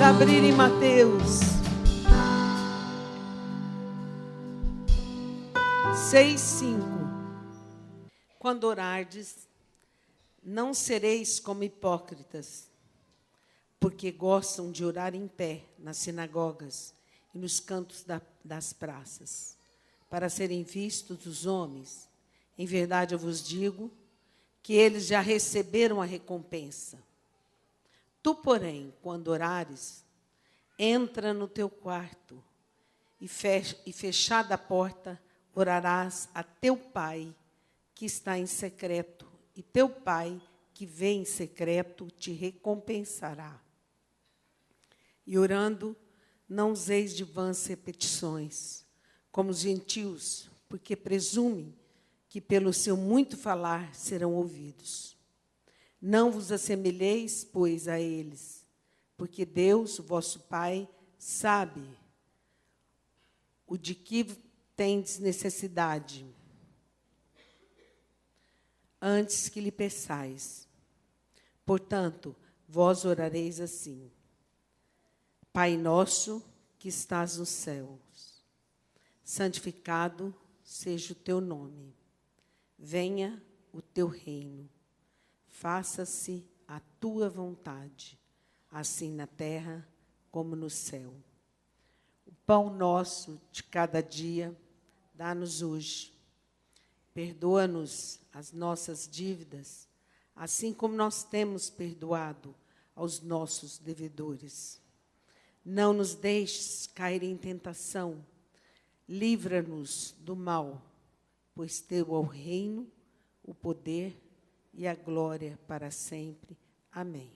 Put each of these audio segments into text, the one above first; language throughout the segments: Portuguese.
Abrir em Mateus 6:5. Quando orardes, não sereis como hipócritas, porque gostam de orar em pé nas sinagogas e nos cantos das praças, para serem vistos dos homens. Em verdade, eu vos digo que eles já receberam a recompensa. Tu, porém, quando orares, entra no teu quarto e fechada a porta, orarás a teu Pai que está em secreto, e teu Pai que vê em secreto te recompensará. E orando, não useis de vãs repetições, como os gentios, porque presumem que pelo seu muito falar serão ouvidos. Não vos assemelheis, pois, a eles, porque Deus, o vosso Pai, sabe o de que tendes necessidade, antes que lhe peçais. Portanto, vós orareis assim: Pai nosso que estás nos céus, santificado seja o teu nome. Venha o teu reino. Faça-se a tua vontade, assim na terra como no céu. O pão nosso de cada dia, dá-nos hoje. Perdoa-nos as nossas dívidas, assim como nós temos perdoado aos nossos devedores. Não nos deixes cair em tentação, livra-nos do mal, pois teu é o reino, o poder e a glória para sempre. Amém.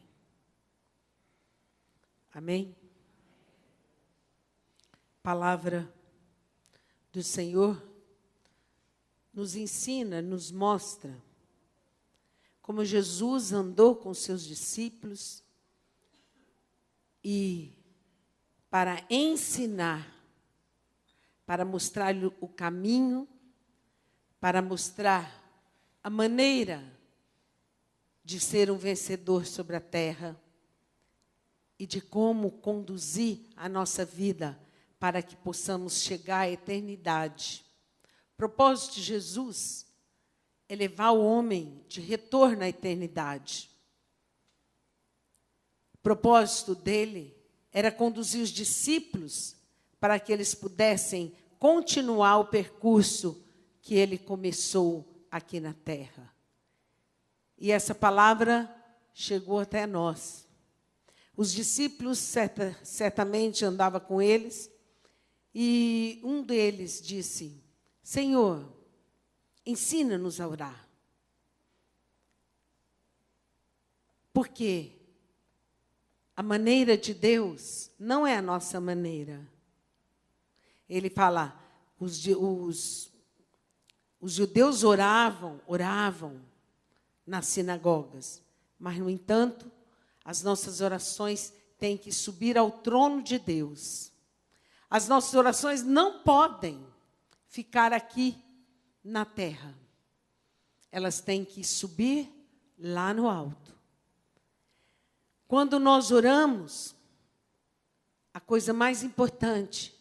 Amém? Palavra do Senhor nos ensina, nos mostra como Jesus andou com seus discípulos e para ensinar, para mostrar-lhe o caminho, para mostrar a maneira de ser um vencedor sobre a terra e de como conduzir a nossa vida para que possamos chegar à eternidade. O propósito de Jesus é levar o homem de retorno à eternidade. O propósito dele era conduzir os discípulos para que eles pudessem continuar o percurso que ele começou aqui na terra. E essa palavra chegou até nós. Os discípulos certamente andavam com eles, e um deles disse: Senhor, ensina-nos a orar. Porque a maneira de Deus não é a nossa maneira. Ele fala, os judeus oravam nas sinagogas, mas, no entanto, as nossas orações têm que subir ao trono de Deus. As nossas orações não podem ficar aqui na terra. Elas têm que subir lá no alto. Quando nós oramos, a coisa mais importante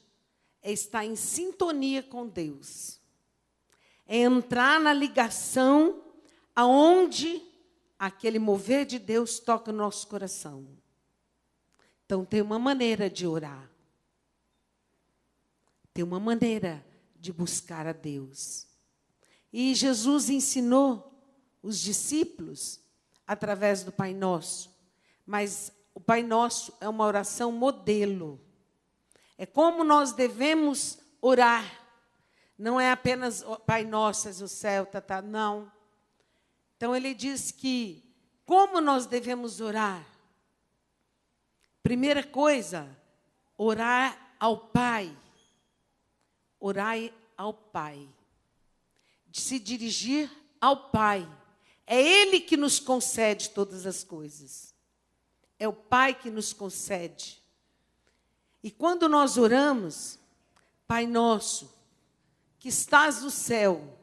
é estar em sintonia com Deus. É entrar na ligação aonde aquele mover de Deus toca o nosso coração. Então, tem uma maneira de orar. Tem uma maneira de buscar a Deus. E Jesus ensinou os discípulos através do Pai Nosso. Mas o Pai Nosso é uma oração modelo. É como nós devemos orar. Não é apenas Pai Nosso, és o céu, não. Então, ele diz que, como nós devemos orar? Primeira coisa, orar ao Pai. Orar ao Pai. De se dirigir ao Pai. É Ele que nos concede todas as coisas. É o Pai que nos concede. E quando nós oramos, Pai nosso, que estás no céu,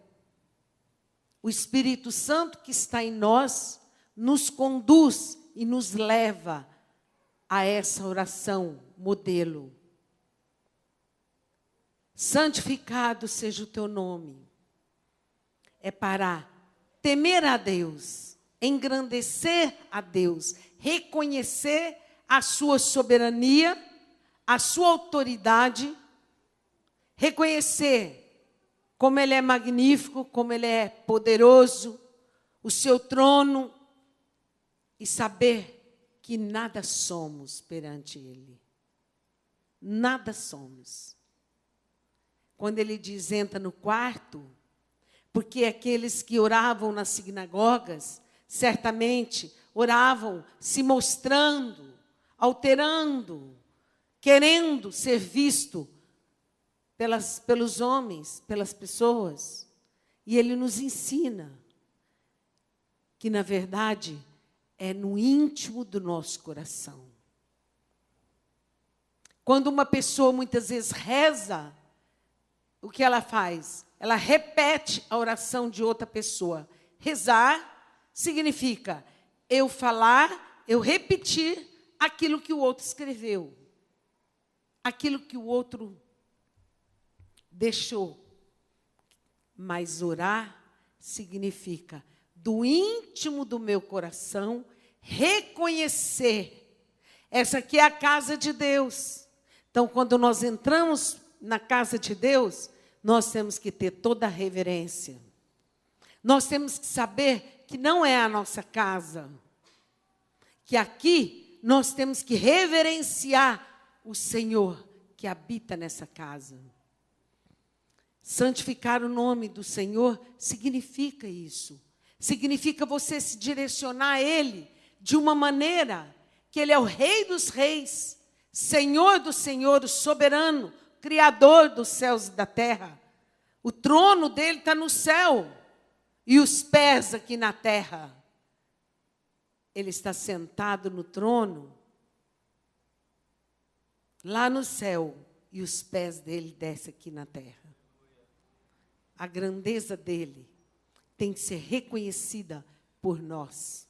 o Espírito Santo que está em nós, nos conduz e nos leva a essa oração modelo. Santificado seja o teu nome. É para temer a Deus, engrandecer a Deus, reconhecer a sua soberania, a sua autoridade, reconhecer como Ele é magnífico, como Ele é poderoso, o seu trono, e saber que nada somos perante Ele. Nada somos. Quando Ele diz, entra no quarto, porque aqueles que oravam nas sinagogas, certamente oravam se mostrando, alterando, querendo ser visto pelos homens, pelas pessoas. E Ele nos ensina que, na verdade, é no íntimo do nosso coração. Quando uma pessoa muitas vezes reza, o que ela faz? Ela repete a oração de outra pessoa. Rezar significa eu falar, eu repetir aquilo que o outro escreveu, aquilo que o outro deixou. Mas orar significa, do íntimo do meu coração, reconhecer. Essa aqui é a casa de Deus. Então, quando nós entramos na casa de Deus, nós temos que ter toda a reverência. Nós temos que saber que não é a nossa casa. Que aqui nós temos que reverenciar o Senhor que habita nessa casa. Santificar o nome do Senhor significa isso. Significa você se direcionar a Ele de uma maneira que Ele é o Rei dos Reis, Senhor do Senhor, o soberano, Criador dos céus e da terra. O trono dele está no céu e os pés aqui na terra. Ele está sentado no trono, lá no céu, e os pés dele descem aqui na terra. A grandeza dele tem que ser reconhecida por nós.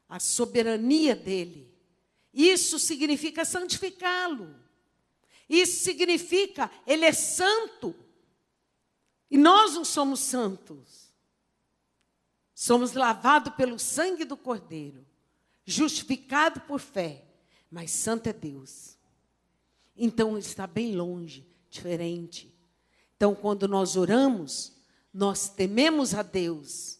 A soberania dele. Isso significa santificá-lo. Isso significa, Ele é santo. E nós não somos santos. Somos lavados pelo sangue do Cordeiro. Justificados por fé. Mas santo é Deus. Então, Ele está bem longe, diferente. Então, quando nós oramos, nós tememos a Deus.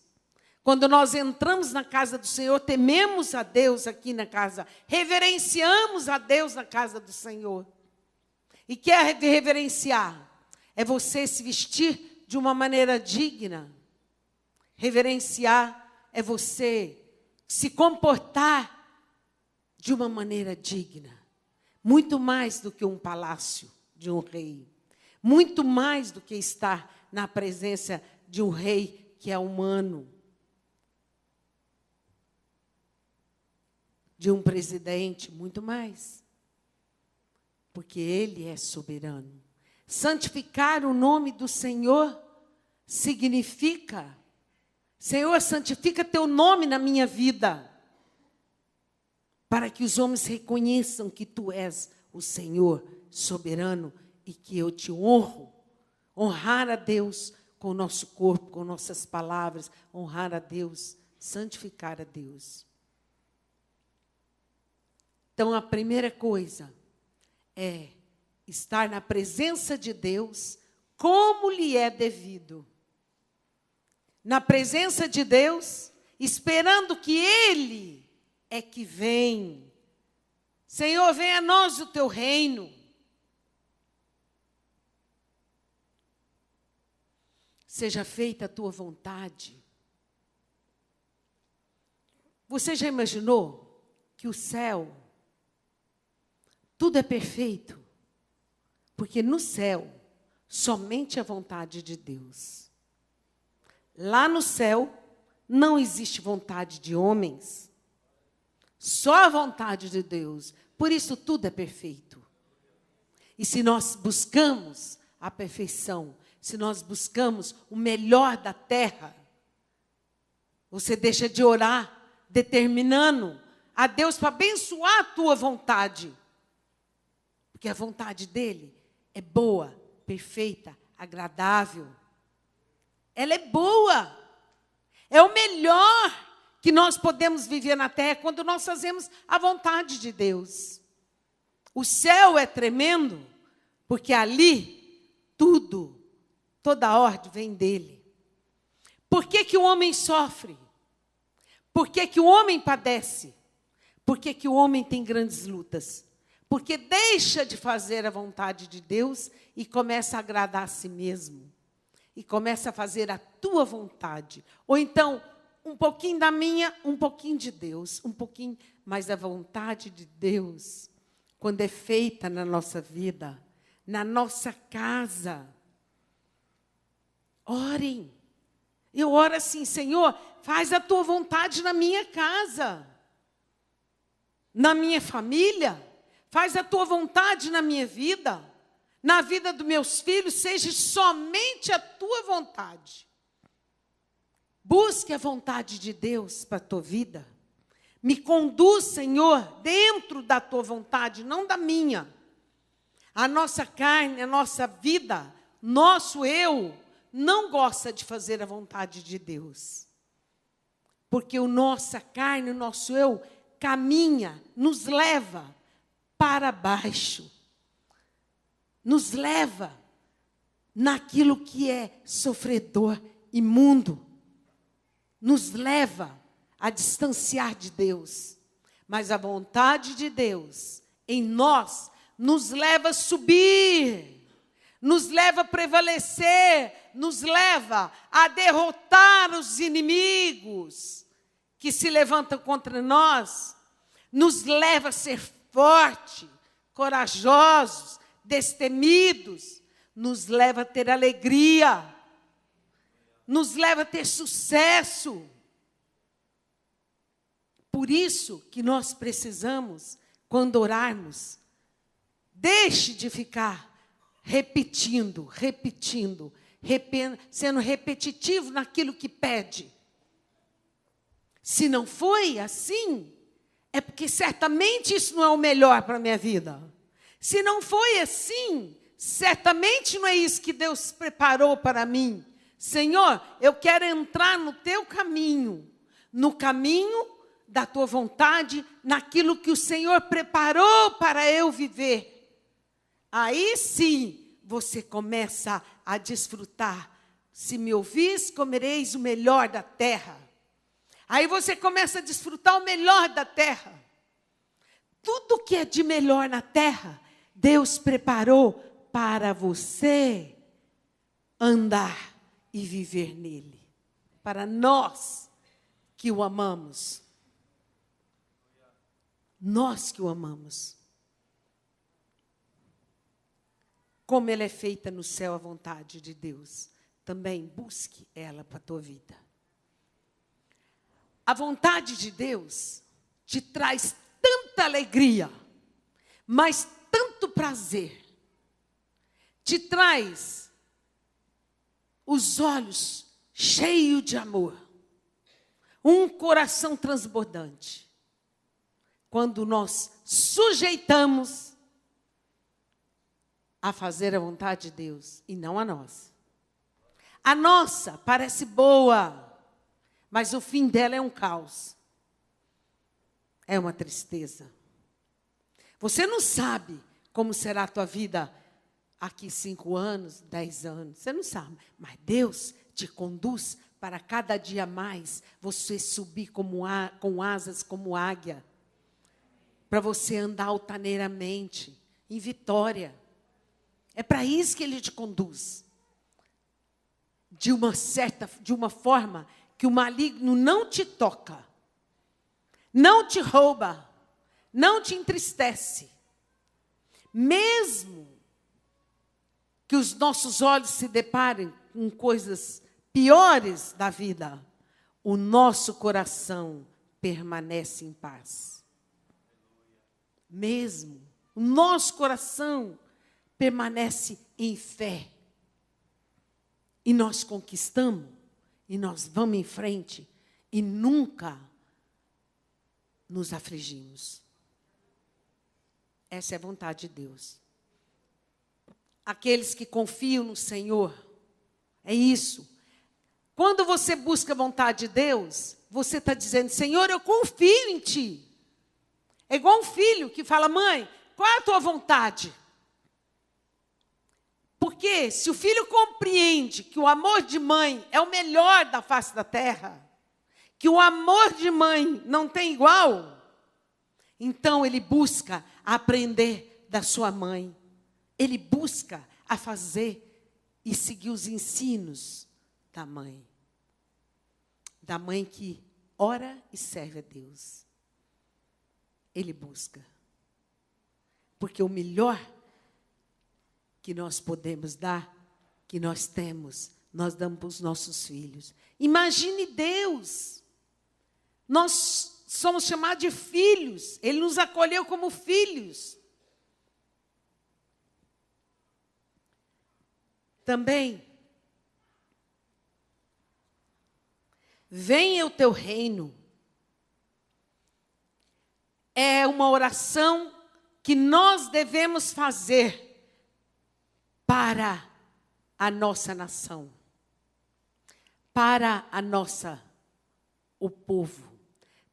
Quando nós entramos na casa do Senhor, tememos a Deus aqui na casa. Reverenciamos a Deus na casa do Senhor. E que é reverenciar? É você se vestir de uma maneira digna. Reverenciar é você se comportar de uma maneira digna. Muito mais do que um palácio de um rei. Muito mais do que estar na presença de um rei que é humano. De um presidente, muito mais. Porque Ele é soberano. Santificar o nome do Senhor significa, Senhor, santifica teu nome na minha vida, para que os homens reconheçam que tu és o Senhor soberano e que eu te honro. Honrar a Deus com o nosso corpo, com nossas palavras, honrar a Deus, santificar a Deus. Então, a primeira coisa é estar na presença de Deus como lhe é devido. Na presença de Deus, esperando que Ele é que vem. Senhor, venha a nós o teu reino. Seja feita a tua vontade. Você já imaginou que o céu, tudo é perfeito? Porque no céu, somente a vontade de Deus. Lá no céu, não existe vontade de homens. Só a vontade de Deus. Por isso, tudo é perfeito. E se nós buscamos a perfeição, se nós buscamos o melhor da terra, você deixa de orar, determinando a Deus para abençoar a tua vontade. Porque a vontade dele é boa, perfeita, agradável. Ela é boa. É o melhor que nós podemos viver na terra quando nós fazemos a vontade de Deus. O céu é tremendo, porque ali tudo, toda a ordem vem dele. Por que que o homem sofre? Por que que o homem padece? Por que que o homem tem grandes lutas? Porque deixa de fazer a vontade de Deus e começa a agradar a si mesmo. E começa a fazer a tua vontade. Ou então, um pouquinho da minha, um pouquinho de Deus. Um pouquinho, mas a vontade de Deus, quando é feita na nossa vida, na nossa casa. Orem. Eu oro assim, Senhor, faz a tua vontade na minha casa. Na minha família. Faz a tua vontade na minha vida. Na vida dos meus filhos, seja somente a tua vontade. Busque a vontade de Deus para a tua vida. Me conduz, Senhor, dentro da tua vontade, não da minha. A nossa carne, a nossa vida, nosso eu, não gosta de fazer a vontade de Deus. Porque a nossa carne, o nosso eu, caminha, nos leva para baixo. Nos leva naquilo que é sofredor, imundo. Nos leva a distanciar de Deus. Mas a vontade de Deus em nós nos leva a subir, nos leva a prevalecer, nos leva a derrotar os inimigos que se levantam contra nós, nos leva a ser fortes, corajosos, destemidos, nos leva a ter alegria, nos leva a ter sucesso. Por isso que nós precisamos, quando orarmos, deixe de ficar repetindo, sendo repetitivo naquilo que pede. Se não foi assim, é porque certamente isso não é o melhor para a minha vida. Se não foi assim, certamente não é isso que Deus preparou para mim. Senhor, eu quero entrar no teu caminho, no caminho da tua vontade, naquilo que o Senhor preparou para eu viver. Aí sim, você começa a desfrutar. Se me ouvis, comereis o melhor da terra. Aí você começa a desfrutar o melhor da terra. Tudo que é de melhor na terra, Deus preparou para você andar e viver nele. Para nós que o amamos. Nós que o amamos. Como ela é feita no céu, a vontade de Deus, também busque ela para a tua vida. A vontade de Deus te traz tanta alegria, mas tanto prazer. Te traz os olhos cheios de amor, um coração transbordante. Quando nós sujeitamos a fazer a vontade de Deus e não a nossa. A nossa parece boa, mas o fim dela é um caos. É uma tristeza. Você não sabe como será a tua vida aqui 5 anos, 10 anos. Você não sabe. Mas Deus te conduz para cada dia mais você subir com asas como águia. Para você andar altaneiramente, em vitória. É para isso que Ele te conduz. De uma forma que o maligno não te toca, não te rouba, não te entristece. Mesmo que os nossos olhos se deparem com coisas piores da vida, o nosso coração permanece em paz. Mesmo o nosso coração permanece em fé. E nós conquistamos, e nós vamos em frente, e nunca nos afligimos. Essa é a vontade de Deus. Aqueles que confiam no Senhor, é isso. Quando você busca a vontade de Deus, você está dizendo, Senhor, eu confio em Ti. É igual um filho que fala, mãe, qual é a tua vontade? Porque se o filho compreende que o amor de mãe é o melhor da face da terra, que o amor de mãe não tem igual, então ele busca aprender da sua mãe. Ele busca a fazer e seguir os ensinos da mãe. Da mãe que ora e serve a Deus. Ele busca. Porque o melhor que nós podemos dar, que nós temos, nós damos para os nossos filhos. Imagine Deus. Nós somos chamados de filhos. Ele nos acolheu como filhos. Também, venha o teu reino. É uma oração que nós devemos fazer para a nossa nação, para o povo.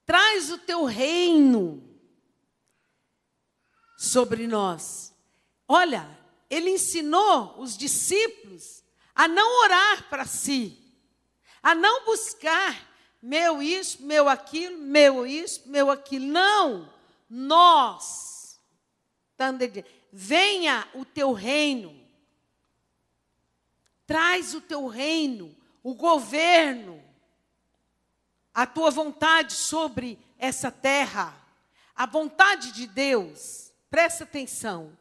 Traz o teu reino sobre nós. Olha, ele ensinou os discípulos a não orar para si, a não buscar meu isso, meu aquilo, meu isso, meu aquilo. Não, nós, venha o teu reino, traz o teu reino, o governo, a tua vontade sobre essa terra. A vontade de Deus, presta atenção,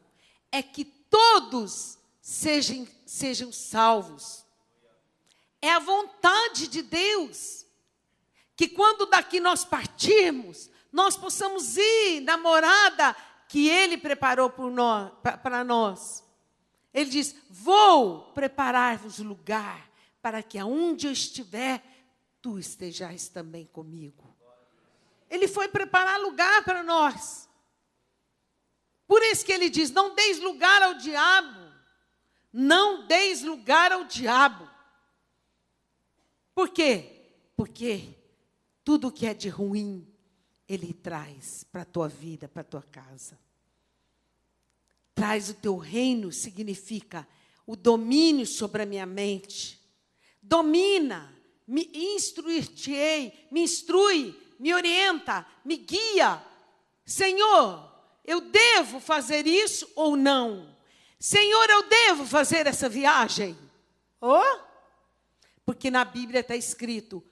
é que todos sejam salvos. É a vontade de Deus que quando daqui nós partirmos, nós possamos ir na morada que Ele preparou para nós. Ele diz, vou preparar-vos lugar para que aonde eu estiver, tu estejais também comigo. Ele foi preparar lugar para nós. Por isso que ele diz, não deis lugar ao diabo. Não deis lugar ao diabo. Por quê? Porque tudo que é de ruim, ele traz para a tua vida, para a tua casa. Traz o teu reino, significa o domínio sobre a minha mente. Domina, me instruir-te-ei, me instrui, me orienta, me guia. Senhor, eu devo fazer isso ou não? Senhor, eu devo fazer essa viagem? Oh? Porque na Bíblia está escrito,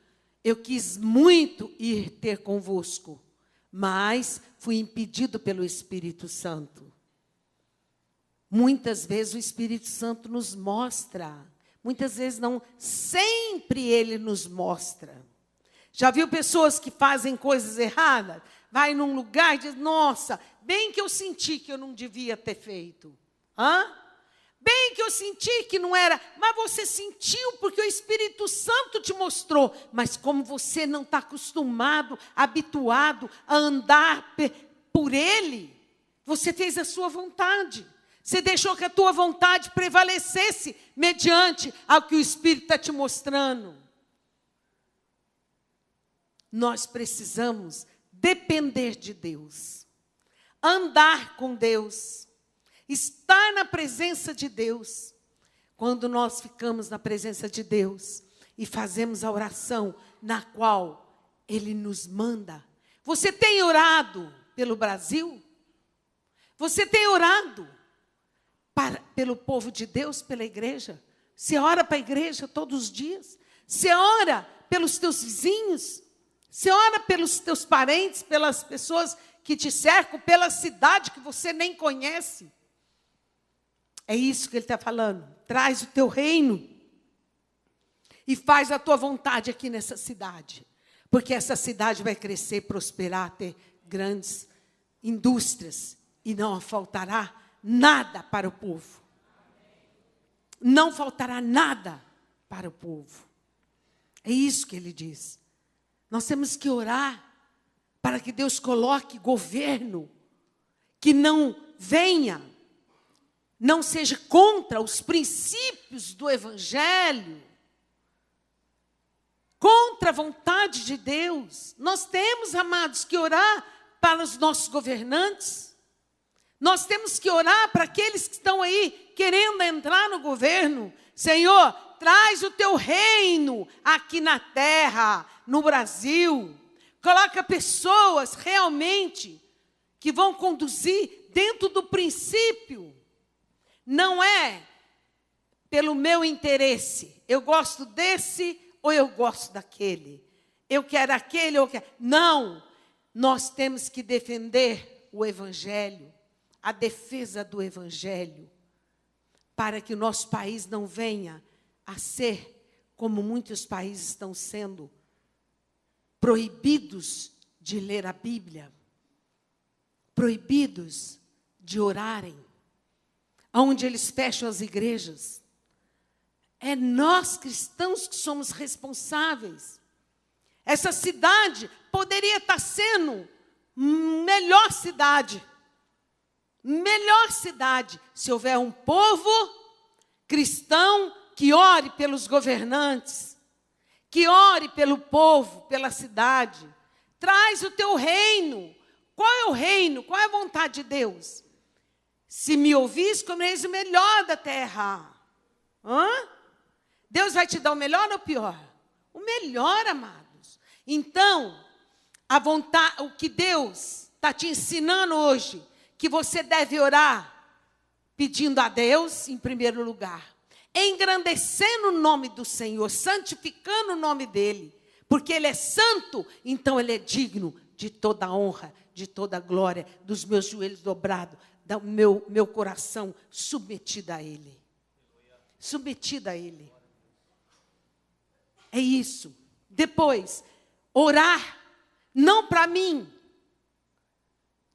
eu quis muito ir ter convosco, mas fui impedido pelo Espírito Santo. Muitas vezes o Espírito Santo nos mostra, muitas vezes não, sempre ele nos mostra. Já viu pessoas que fazem coisas erradas? Vai num lugar e diz, nossa, bem que eu senti que eu não devia ter feito. Bem que eu senti que não era, mas você sentiu porque o Espírito Santo te mostrou. Mas como você não está acostumado, habituado a andar por Ele, você fez a sua vontade. Você deixou que a tua vontade prevalecesse mediante ao que o Espírito está te mostrando. Nós precisamos depender de Deus, andar com Deus, estar na presença de Deus. Quando nós ficamos na presença de Deus e fazemos a oração na qual Ele nos manda. Você tem orado pelo Brasil? Você tem orado pelo povo de Deus, pela igreja? Você ora para a igreja todos os dias? Você ora pelos teus vizinhos? Você ora pelos teus parentes, pelas pessoas que te cercam, pela cidade que você nem conhece? É isso que ele está falando. Traz o teu reino e faz a tua vontade aqui nessa cidade. Porque essa cidade vai crescer, prosperar, ter grandes indústrias e não faltará nada para o povo. Não faltará nada para o povo. É isso que ele diz. Nós temos que orar para para que Deus coloque governo que não venha, não seja contra os princípios do Evangelho, contra a vontade de Deus. Nós temos, amados, que orar para os nossos governantes. Nós temos que orar para aqueles que estão aí querendo entrar no governo. Senhor, traz o teu reino aqui na terra, no Brasil. Coloca pessoas realmente que vão conduzir dentro do princípio. Não é pelo meu interesse. Eu gosto desse ou eu gosto daquele. Eu quero aquele ou eu quero... Não, nós temos que defender o Evangelho, a defesa do Evangelho, para que o nosso país não venha a ser como muitos países estão sendo, proibidos de ler a Bíblia, proibidos de orarem, onde eles fecham as igrejas. É nós cristãos que somos responsáveis. Essa cidade poderia estar sendo melhor cidade se houver um povo cristão que ore pelos governantes, que ore pelo povo, pela cidade. Traz o teu reino. Qual é o reino? Qual é a vontade de Deus? Se me ouvis, comereis o melhor da terra. Deus vai te dar o melhor ou o pior? O melhor, amados. Então, a vontade, o que Deus está te ensinando hoje, que você deve orar, pedindo a Deus, em primeiro lugar, engrandecendo o nome do Senhor, santificando o nome dEle, porque Ele é santo, então Ele é digno de toda a honra, de toda a glória, dos meus joelhos dobrados, do meu coração submetido a Ele. Submetido a Ele. É isso. Depois, orar, não para mim.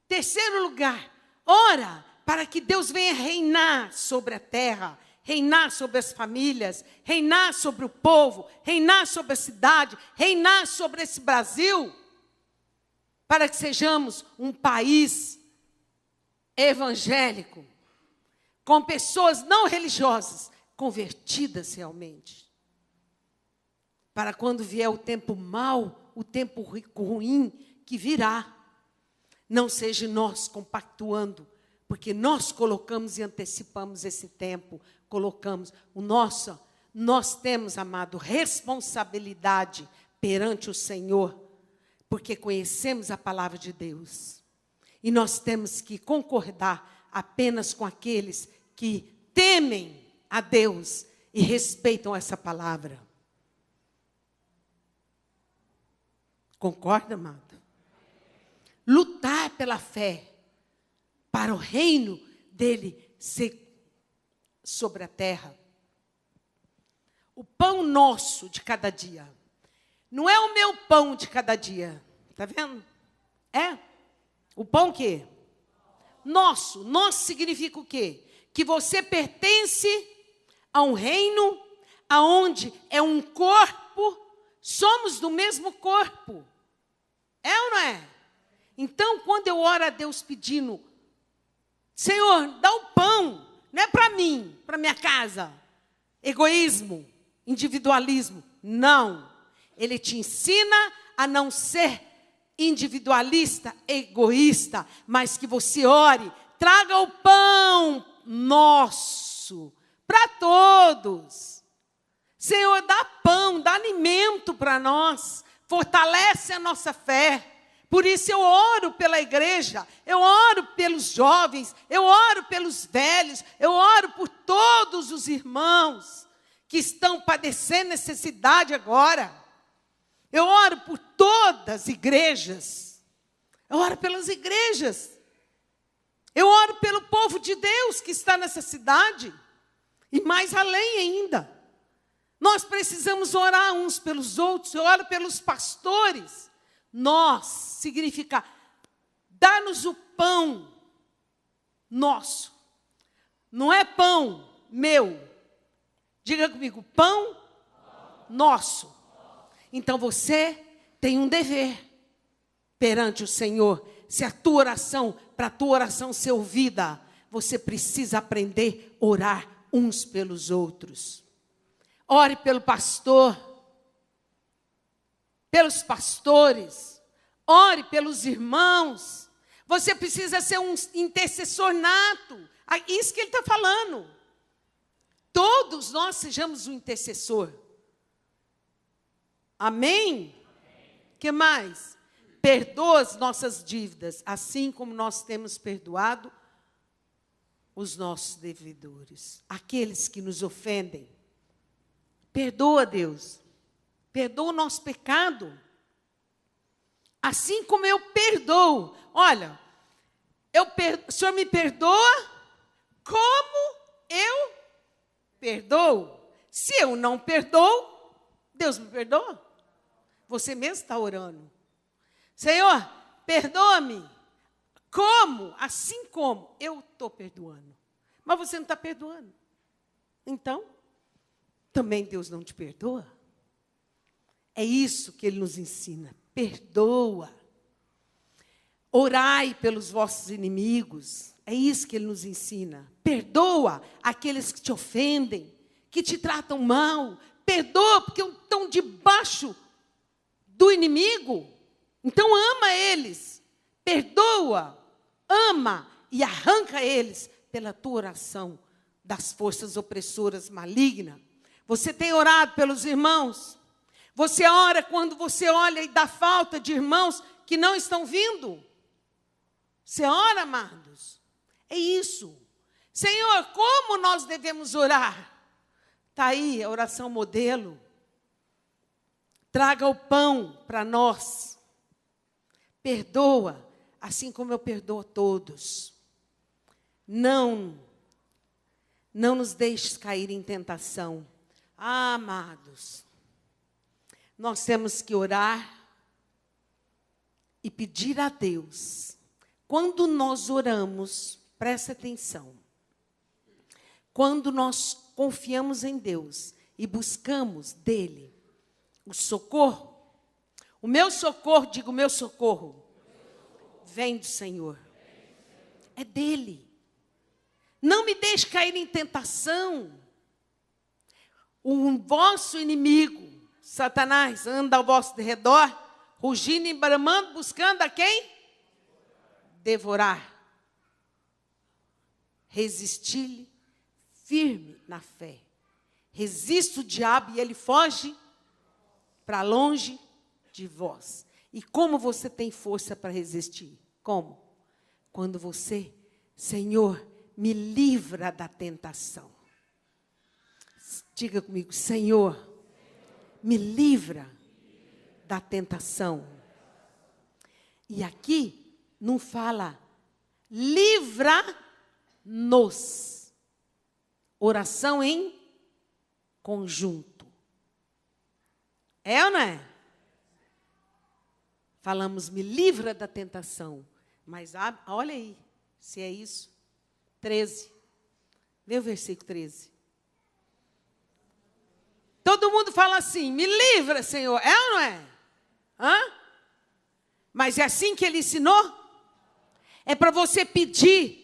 Terceiro lugar, ora para que Deus venha reinar sobre a terra, reinar sobre as famílias, reinar sobre o povo, reinar sobre a cidade, reinar sobre esse Brasil, para que sejamos um país evangélico, com pessoas não religiosas, convertidas realmente. Para quando vier o tempo mau, o tempo ruim que virá, não seja nós compactuando, porque nós colocamos e antecipamos esse tempo, nós temos, amado, responsabilidade perante o Senhor, porque conhecemos a palavra de Deus. E nós temos que concordar apenas com aqueles que temem a Deus e respeitam essa palavra. Concorda, amado? Lutar pela fé, para o reino dele ser sobre a terra. O pão nosso de cada dia. Não é o meu pão de cada dia. Está vendo? É. O pão o quê? Nosso. Nosso significa o quê? Que você pertence a um reino, aonde é um corpo, somos do mesmo corpo. É ou não é? Então, quando eu oro a Deus pedindo, Senhor, dá o pão, não é para mim, para minha casa. Egoísmo, individualismo. Não. Ele te ensina a não ser individualista, egoísta, mas que você ore, traga o pão nosso para todos. Senhor, dá pão, dá alimento para nós, fortalece a nossa fé. Por isso eu oro pela igreja, eu oro pelos jovens, eu oro pelos velhos, eu oro por todos os irmãos que estão padecendo necessidade agora. Eu oro por todas as igrejas. Eu oro pelas igrejas. Eu oro pelo povo de Deus que está nessa cidade. E mais além ainda. Nós precisamos orar uns pelos outros. Eu oro pelos pastores. Nós significa dar-nos o pão nosso. Não é pão meu. Diga comigo, pão nosso. Então você tem um dever perante o Senhor, se a tua oração, para a tua oração ser ouvida, você precisa aprender a orar uns pelos outros. Ore pelo pastor, pelos pastores, ore pelos irmãos. Você precisa ser um intercessor nato. Isso que ele está falando. Todos nós sejamos um intercessor. Amém? O que mais? Perdoa as nossas dívidas, assim como nós temos perdoado os nossos devedores, aqueles que nos ofendem. Perdoa, Deus. Perdoa o nosso pecado. Assim como eu perdoo. Olha, o Senhor me perdoa como eu perdoo. Se eu não perdoo, Deus me perdoa. Você mesmo está orando. Senhor, perdoa-me. Como? Assim como eu estou perdoando. Mas você não está perdoando. Então, também Deus não te perdoa. É isso que Ele nos ensina. Perdoa. Orai pelos vossos inimigos. É isso que Ele nos ensina. Perdoa aqueles que te ofendem, que te tratam mal. Perdoa porque estão debaixo do inimigo. Então ama eles. Perdoa, ama e arranca eles pela tua oração das forças opressoras malignas. Você tem orado pelos irmãos? Você ora quando você olha e dá falta de irmãos que não estão vindo? Você ora, amados? É isso. Senhor, como nós devemos orar? Está aí a oração modelo. Traga o pão para nós. Perdoa, assim como eu perdoo a todos. Não nos deixes cair em tentação. Ah, amados, nós temos que orar e pedir a Deus. Quando nós oramos, presta atenção. Quando nós confiamos em Deus e buscamos dele o socorro, o meu socorro, digo o meu socorro, vem do Senhor. É dele. Não me deixe cair em tentação. O vosso inimigo, Satanás, anda ao vosso redor, rugindo e bramando, buscando a quem? Devorar. Resistir-lhe firme na fé. Resista o diabo e ele foge para longe de vós. E como você tem força para resistir? Como? Quando você, Senhor, me livra da tentação. Diga comigo, Senhor, me livra da tentação. E aqui não fala livra-nos. Oração em conjunto. É ou não é? Falamos, me livra da tentação. Mas olha aí, se é isso. 13. Vê o versículo 13. Todo mundo fala assim, me livra, Senhor. É ou não é? Hã? Mas é assim que ele ensinou? É para você pedir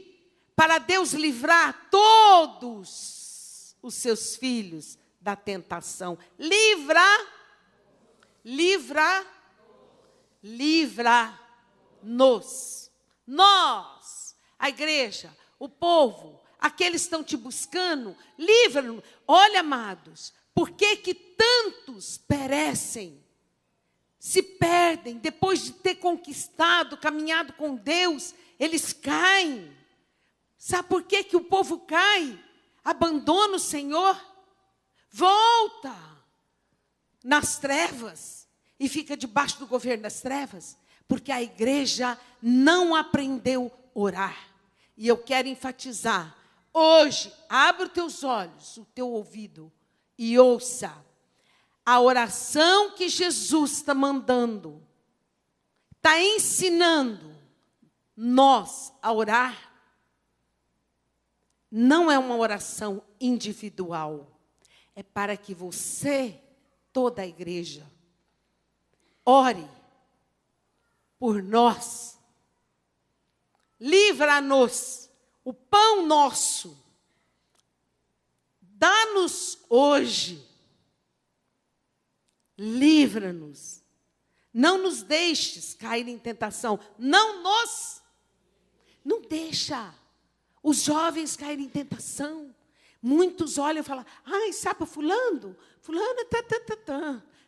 para Deus livrar todos os seus filhos da tentação. Livra-nos. Nós, a igreja, o povo, aqueles que estão te buscando, livra-nos. Olha, amados, por que que tantos perecem? Se perdem, depois de ter conquistado, caminhado com Deus, eles caem. Sabe por que que o povo cai? Abandona o Senhor, volta nas trevas e fica debaixo do governo das trevas, porque a igreja não aprendeu a orar. E eu quero enfatizar, hoje, abre os teus olhos, o teu ouvido e ouça a oração que Jesus está mandando, está ensinando nós a orar. Não é uma oração individual. É para que você, toda a igreja, ore por nós. Livra-nos o pão nosso. Dá-nos hoje. Livra-nos. Não nos deixes cair em tentação. Não deixa os jovens caírem em tentação. Muitos olham e falam, ai, sabe fulano? Fulano,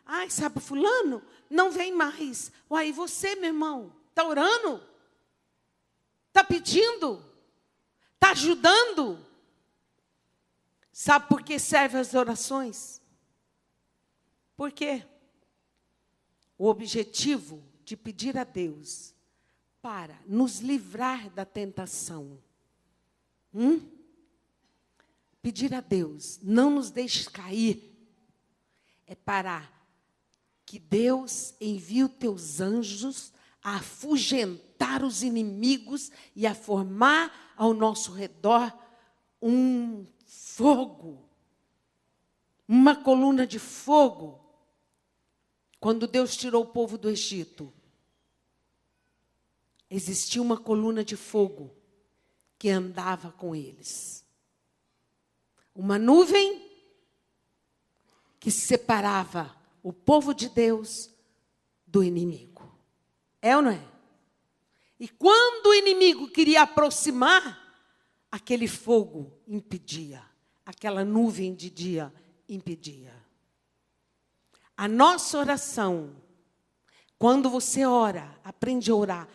Ai, sabe fulano? Não vem mais. Uai, você, meu irmão, está orando? Está pedindo? Está ajudando? Sabe por que servem as orações? Por quê? O objetivo de pedir a Deus para nos livrar da tentação. Pedir a Deus, não nos deixe cair. É para que Deus envie os teus anjos a afugentar os inimigos e a formar ao nosso redor um fogo, uma coluna de fogo. Quando Deus tirou o povo do Egito, existia uma coluna de fogo que andava com eles. Uma nuvem que separava o povo de Deus do inimigo. É ou não é? E quando o inimigo queria aproximar, aquele fogo impedia. Aquela nuvem de dia impedia. A nossa oração, quando você ora, aprende a orar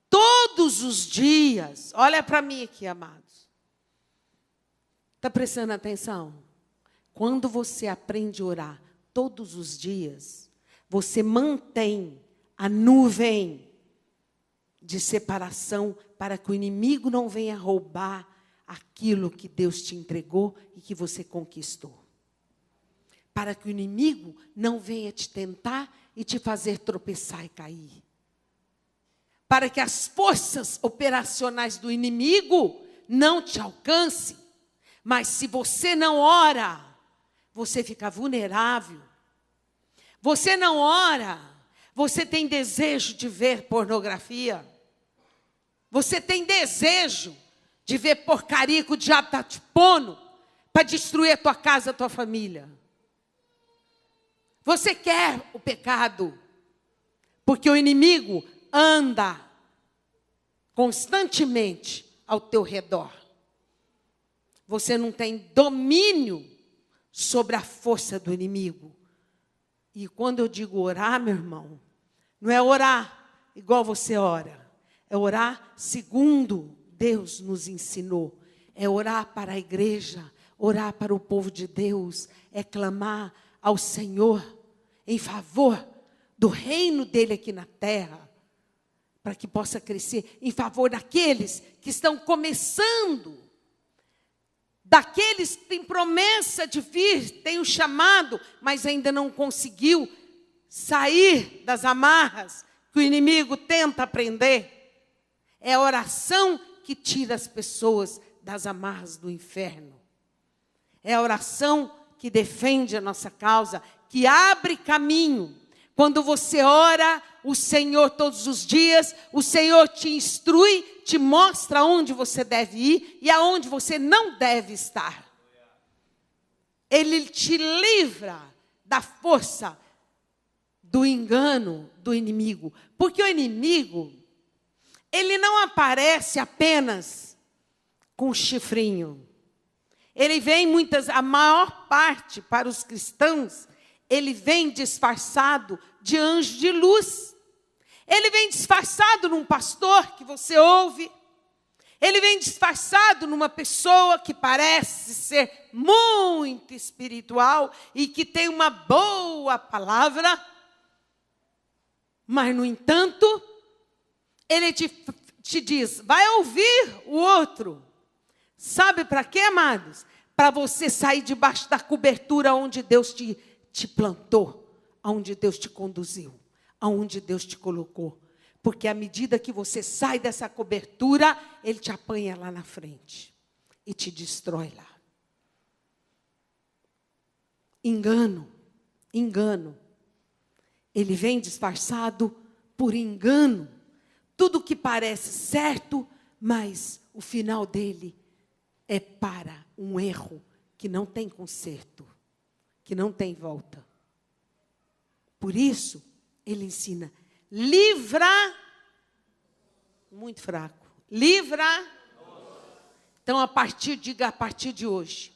todos os dias. Olha para mim aqui, amados. Está prestando atenção? Quando você aprende a orar todos os dias, você mantém a nuvem de separação para que o inimigo não venha roubar aquilo que Deus te entregou e que você conquistou. Para que o inimigo não venha te tentar e te fazer tropeçar e cair. Para que as forças operacionais do inimigo não te alcancem. Mas se você não ora, você fica vulnerável. Você não ora, você tem desejo de ver pornografia. Você tem desejo de ver porcaria que o diabo está te pondo para destruir a tua casa, a tua família. Você quer o pecado, porque o inimigo anda constantemente ao teu redor. Você não tem domínio sobre a força do inimigo. E quando eu digo orar, meu irmão, não é orar igual você ora. É orar segundo Deus nos ensinou. É orar para a igreja, orar para o povo de Deus. É clamar ao Senhor em favor do reino dele aqui na terra. Para que possa crescer em favor daqueles que estão começando. Daqueles que têm promessa de vir, têm o chamado, mas ainda não conseguiu sair das amarras que o inimigo tenta prender. É a oração que tira as pessoas das amarras do inferno. É a oração que defende a nossa causa, que abre caminho. Quando você ora, o Senhor todos os dias, o Senhor te instrui, te mostra onde você deve ir e aonde você não deve estar. Ele te livra da força do engano do inimigo. Porque o inimigo, ele não aparece apenas com chifrinho. Ele vem a maior parte para os cristãos, ele vem disfarçado de anjo de luz. Ele vem disfarçado num pastor que você ouve. Ele vem disfarçado numa pessoa que parece ser muito espiritual e que tem uma boa palavra. Mas, no entanto, ele te diz, vai ouvir o outro. Sabe para quê, amados? Para você sair debaixo da cobertura onde Deus te plantou, aonde Deus te conduziu, aonde Deus te colocou. Porque à medida que você sai dessa cobertura, Ele te apanha lá na frente e te destrói lá. Engano. Ele vem disfarçado por engano. tudo que parece certo, mas o final dele é para um erro que não tem conserto, que não tem volta. Por isso, ele ensina, livra, muito fraco, livra. Então, diga a partir de hoje,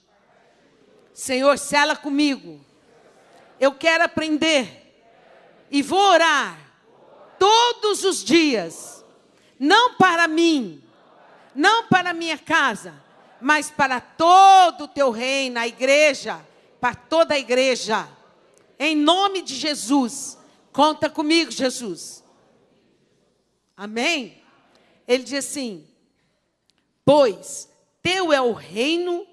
Senhor, sela comigo, eu quero aprender e vou orar todos os dias, não para mim, não para minha casa, mas para todo o teu reino, a igreja, para toda a igreja. Em nome de Jesus, conta comigo, Jesus. Amém? Ele diz assim, pois teu é o reino,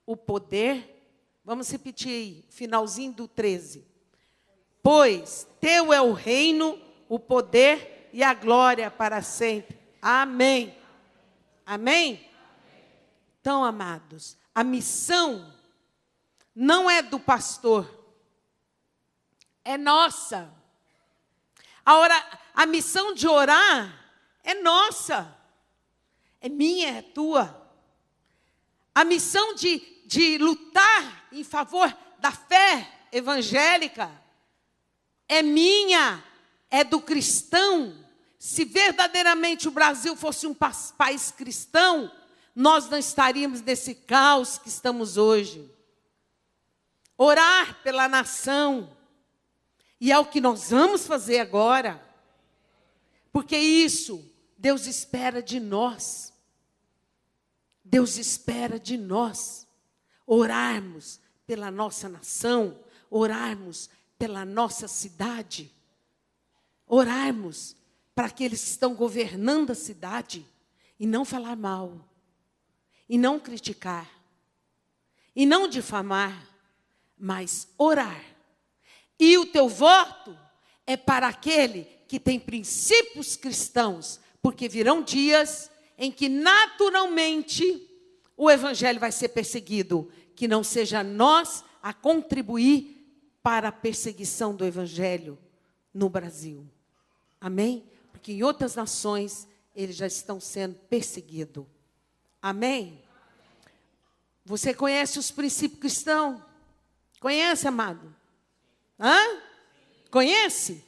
o poder. Vamos repetir aí, finalzinho do 13. Pois teu é o reino, o poder e a glória para sempre. Amém. Amém? Então, amados, a missão não é do pastor, é nossa. A missão de orar é nossa, é minha, é tua. A missão de lutar em favor da fé evangélica é minha, é do cristão. Se verdadeiramente o Brasil fosse um país cristão, nós não estaríamos nesse caos que estamos hoje. Orar pela nação, e é o que nós vamos fazer agora, porque isso Deus espera de nós. Deus espera de nós orarmos pela nossa nação, orarmos pela nossa cidade, orarmos para aqueles que estão governando a cidade, e não falar mal, e não criticar, e não difamar, mas orar. E o teu voto é para aquele que tem princípios cristãos, porque virão dias em que naturalmente o evangelho vai ser perseguido, que não seja nós a contribuir para a perseguição do evangelho no Brasil. Amém? Porque em outras nações eles já estão sendo perseguidos. Amém? Você conhece os princípios cristãos? Conhece, amado? Hã? Conhece?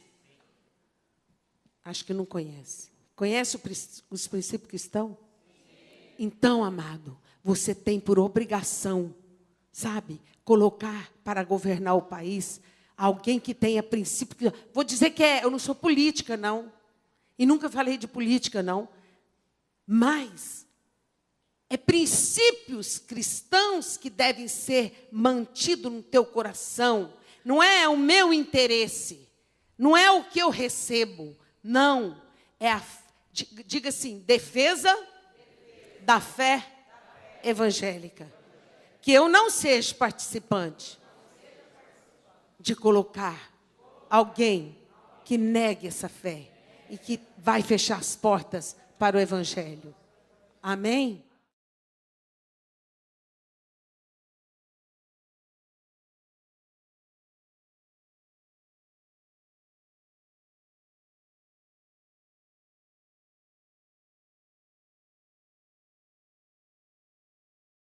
Acho que não conhece. Conhece os princípios cristãos? Então, amado, você tem por obrigação, sabe, colocar para governar o país alguém que tenha princípio. Vou dizer que eu não sou política, não. E nunca falei de política, não. Mas é princípios cristãos que devem ser mantidos no teu coração. Não é o meu interesse, não é o que eu recebo, não. É diga assim, defesa da fé evangélica. Que eu não seja participante de colocar alguém que negue essa fé e que vai fechar as portas para o evangelho. Amém?